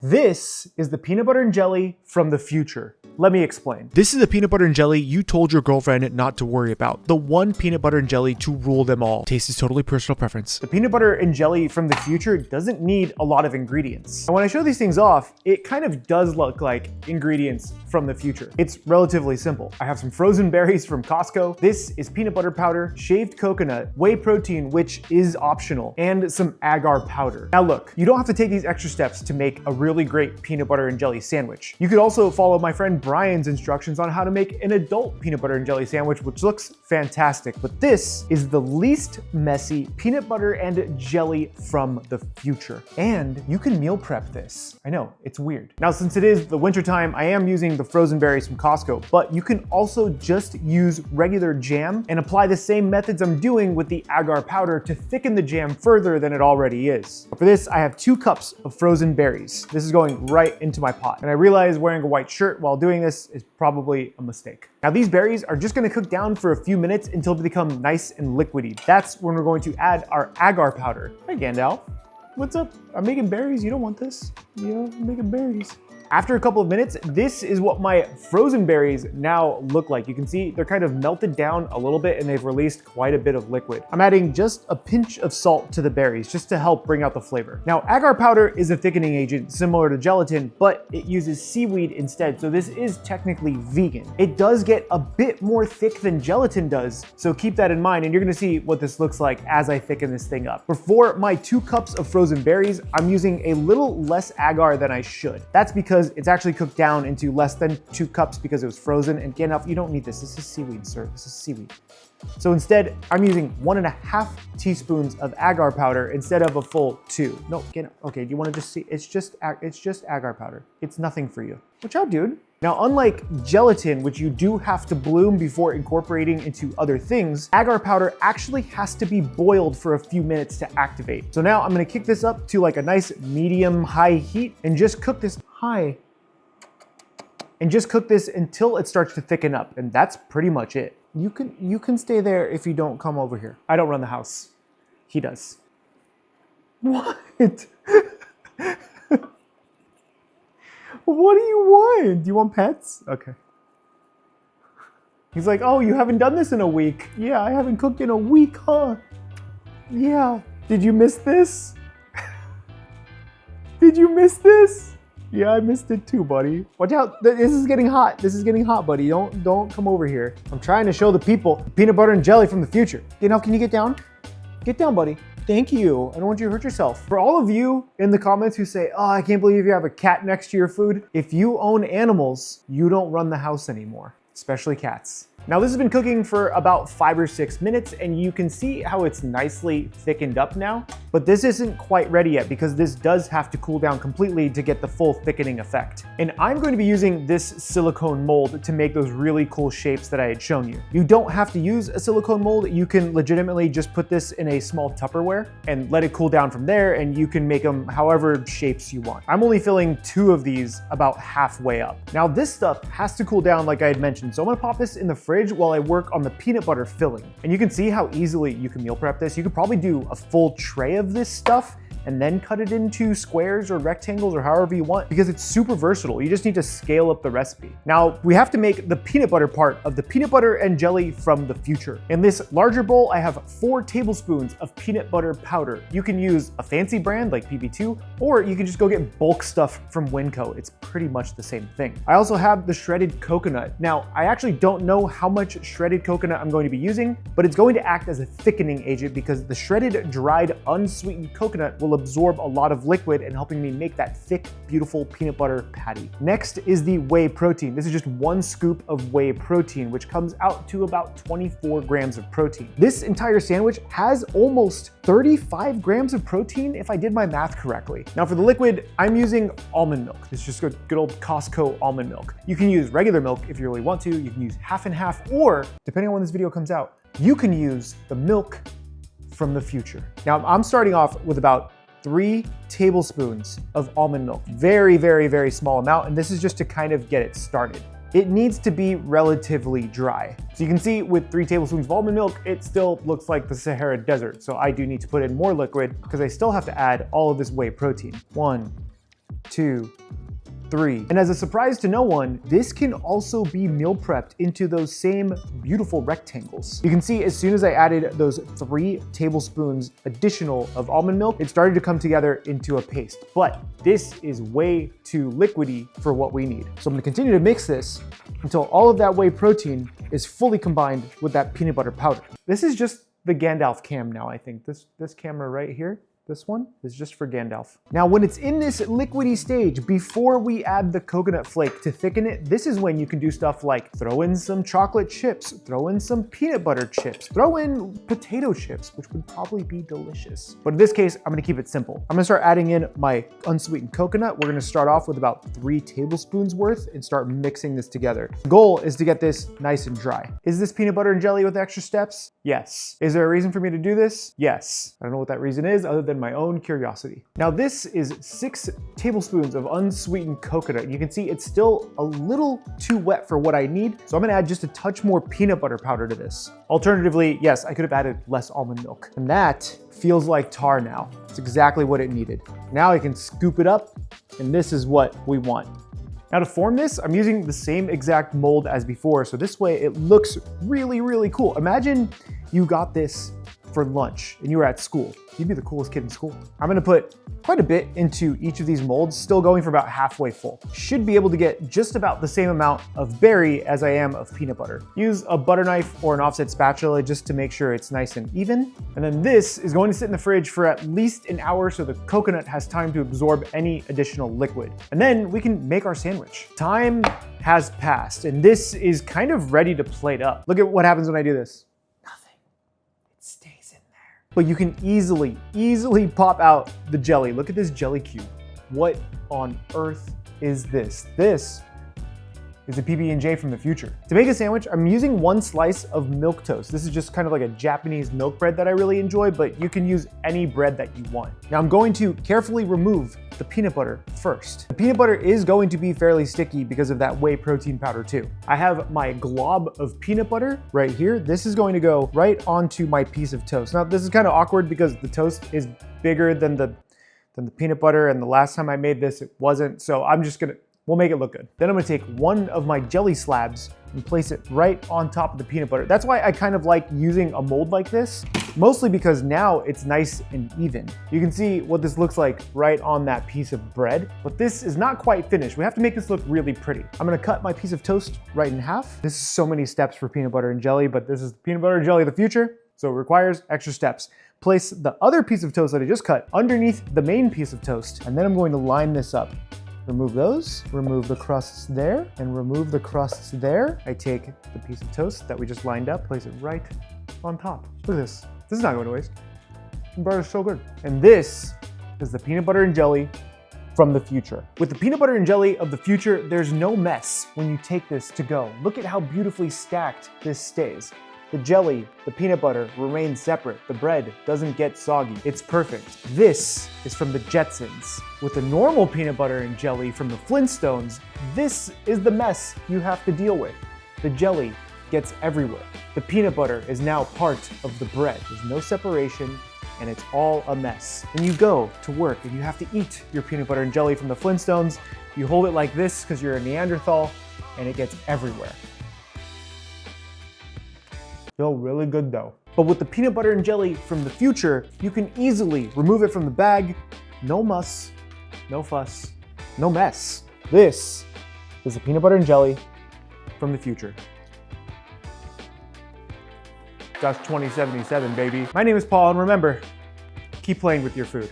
This is the peanut butter and jelly from the future. Let me explain. This is the peanut butter and jelly you told your girlfriend not to worry about. The one peanut butter and jelly to rule them all. Taste is totally personal preference. The peanut butter and jelly from the future doesn't need a lot of ingredients. And when I show these things off, it kind of does look like ingredients from the future. It's relatively simple. I have some frozen berries from Costco. This is peanut butter powder, shaved coconut, whey protein, which is optional, and some agar powder. Now look, you don't have to take these extra steps to make a really great peanut butter and jelly sandwich. You could also follow my friend Brian's instructions on how to make an adult peanut butter and jelly sandwich, which looks fantastic. But this is the least messy peanut butter and jelly from the future. And you can meal prep this. I know, it's weird. Now, since it is the winter time, I am using the frozen berries from Costco, but you can also just use regular jam and apply the same methods I'm doing with the agar powder to thicken the jam further than it already is. For this, I have 2 cups of frozen berries. This is going right into my pot. And I realize wearing a white shirt while doing this is probably a mistake. Now these berries are just gonna cook down for a few minutes until they become nice and liquidy. That's when we're going to add our agar powder. Hey Gandalf, what's up? I'm making berries, you don't want this. You know, I'm making berries. After a couple of minutes, this is what my frozen berries now look like. You can see they're kind of melted down a little bit and they've released quite a bit of liquid. I'm adding just a pinch of salt to the berries just to help bring out the flavor. Now, agar powder is a thickening agent similar to gelatin, but it uses seaweed instead. So this is technically vegan. It does get a bit more thick than gelatin does. So keep that in mind and you're gonna see what this looks like as I thicken this thing up. For my 2 cups of frozen berries, I'm using a little less agar than I should. That's because it's actually cooked down into less than 2 cups because it was frozen. And Gandalf, you don't need this. This is seaweed, sir. This is seaweed. So instead, I'm using 1.5 teaspoons of agar powder instead of a full 2. No, Gandalf, okay, do you wanna just see? It's just agar powder. It's nothing for you. Watch out, dude. Now, unlike gelatin, which you do have to bloom before incorporating into other things, agar powder actually has to be boiled for a few minutes to activate. So now I'm gonna kick this up to like a nice medium-high heat and just cook this until it starts to thicken up. And that's pretty much it. You can stay there if you don't come over here. I don't run the house. He does. What? What do you want? Do you want pets? Okay. He's like, oh, you haven't done this in a week. Yeah, I haven't cooked in a week, huh? Yeah. Did you miss this? Did you miss this? Yeah, I missed it too, buddy. Watch out, this is getting hot. This is getting hot, buddy. Don't come over here. I'm trying to show the people peanut butter and jelly from the future. You know, can you get down? Get down, buddy. Thank you. I don't want you to hurt yourself. For all of you in the comments who say, oh, I can't believe you have a cat next to your food. If you own animals, you don't run the house anymore, especially cats. Now this has been cooking for about 5 or 6 minutes and you can see how it's nicely thickened up now, but this isn't quite ready yet because this does have to cool down completely to get the full thickening effect. And I'm going to be using this silicone mold to make those really cool shapes that I had shown you. You don't have to use a silicone mold. You can legitimately just put this in a small Tupperware and let it cool down from there and you can make them however shapes you want. I'm only filling 2 of these about halfway up. Now this stuff has to cool down like I had mentioned, so I'm gonna pop this in the fridge while I work on the peanut butter filling. And you can see how easily you can meal prep this. You could probably do a full tray of this stuff and then cut it into squares or rectangles or however you want because it's super versatile. You just need to scale up the recipe. Now, we have to make the peanut butter part of the peanut butter and jelly from the future. In this larger bowl, I have 4 tablespoons of peanut butter powder. You can use a fancy brand like PB&J, or you can just go get bulk stuff from Winco. It's pretty much the same thing. I also have the shredded coconut. Now, I actually don't know how much shredded coconut I'm going to be using, but it's going to act as a thickening agent because the shredded, dried, unsweetened coconut will absorb a lot of liquid and helping me make that thick, beautiful peanut butter patty. Next is the whey protein. This is just 1 scoop of whey protein, which comes out to about 24 grams of protein. This entire sandwich has almost 35 grams of protein if I did my math correctly. Now for the liquid, I'm using almond milk. It's just good old Costco almond milk. You can use regular milk if you really want to. You can use half and half, or depending on when this video comes out, you can use the milk from the future. Now I'm starting off with about 3 tablespoons of almond milk. Very, very, very small amount. And this is just to kind of get it started. It needs to be relatively dry. So you can see with 3 tablespoons of almond milk, it still looks like the Sahara Desert. So I do need to put in more liquid because I still have to add all of this whey protein. 1, 2, 3. And as a surprise to no one, this can also be meal prepped into those same beautiful rectangles. You can see as soon as I added those 3 tablespoons additional of almond milk, it started to come together into a paste. But this is way too liquidy for what we need. So I'm gonna continue to mix this until all of that whey protein is fully combined with that peanut butter powder. This is just the Gandalf cam now, I think. This camera right here, this one is just for Gandalf. Now, when it's in this liquidy stage, before we add the coconut flake to thicken it, this is when you can do stuff like throw in some chocolate chips, throw in some peanut butter chips, throw in potato chips, which would probably be delicious. But in this case, I'm gonna keep it simple. I'm gonna start adding in my unsweetened coconut. We're gonna start off with about 3 tablespoons worth and start mixing this together. The goal is to get this nice and dry. Is this peanut butter and jelly with extra steps? Yes. Is there a reason for me to do this? Yes. I don't know what that reason is other than my own curiosity. Now this is 6 tablespoons of unsweetened coconut. You can see it's still a little too wet for what I need, so I'm gonna add just a touch more peanut butter powder to this. Alternatively, yes, I could have added less almond milk. And that feels like tar now. It's exactly what it needed. Now I can scoop it up, and this is what we want. Now to form this, I'm using the same exact mold as before, so this way it looks really, really cool. Imagine you got this for lunch and you were at school. You'd be the coolest kid in school. I'm gonna put quite a bit into each of these molds, still going for about halfway full. Should be able to get just about the same amount of berry as I am of peanut butter. Use a butter knife or an offset spatula just to make sure it's nice and even. And then this is going to sit in the fridge for at least an hour so the coconut has time to absorb any additional liquid. And then we can make our sandwich. Time has passed and this is kind of ready to plate up. Look at what happens when I do this. But you can easily pop out the jelly. Look at this jelly cube. What on earth is this? This is a PB&J from the future. To make a sandwich, I'm using 1 slice of milk toast. This is just kind of like a Japanese milk bread that I really enjoy, but you can use any bread that you want. Now I'm going to carefully remove the peanut butter first. The peanut butter is going to be fairly sticky because of that whey protein powder too. I have my glob of peanut butter right here. This is going to go right onto my piece of toast. Now this is kind of awkward because the toast is bigger than the peanut butter, and the last time I made this, it wasn't. So we'll make it look good. Then I'm gonna take one of my jelly slabs and place it right on top of the peanut butter. That's why I kind of like using a mold like this, mostly because now it's nice and even. You can see what this looks like right on that piece of bread, but this is not quite finished. We have to make this look really pretty. I'm gonna cut my piece of toast right in half. This is so many steps for peanut butter and jelly, but this is peanut butter and jelly of the future, so it requires extra steps. Place the other piece of toast that I just cut underneath the main piece of toast, and then I'm going to line this up. Remove those, remove the crusts there, and remove the crusts there. I take the piece of toast that we just lined up, place it right on top. Look at this. This is not going to waste. The butter is so good. And this is the peanut butter and jelly from the future. With the peanut butter and jelly of the future, there's no mess when you take this to go. Look at how beautifully stacked this stays. The jelly, the peanut butter remain separate. The bread doesn't get soggy. It's perfect. This is from the Jetsons. With the normal peanut butter and jelly from the Flintstones, this is the mess you have to deal with. The jelly gets everywhere. The peanut butter is now part of the bread. There's no separation, and it's all a mess. Then you go to work and you have to eat your peanut butter and jelly from the Flintstones. You hold it like this because you're a Neanderthal, and it gets everywhere. Feel really good though. But with the peanut butter and jelly from the future, you can easily remove it from the bag. No muss, no fuss, no mess. This is the peanut butter and jelly from the future. That's 2077, baby. My name is Paul, and remember, keep playing with your food.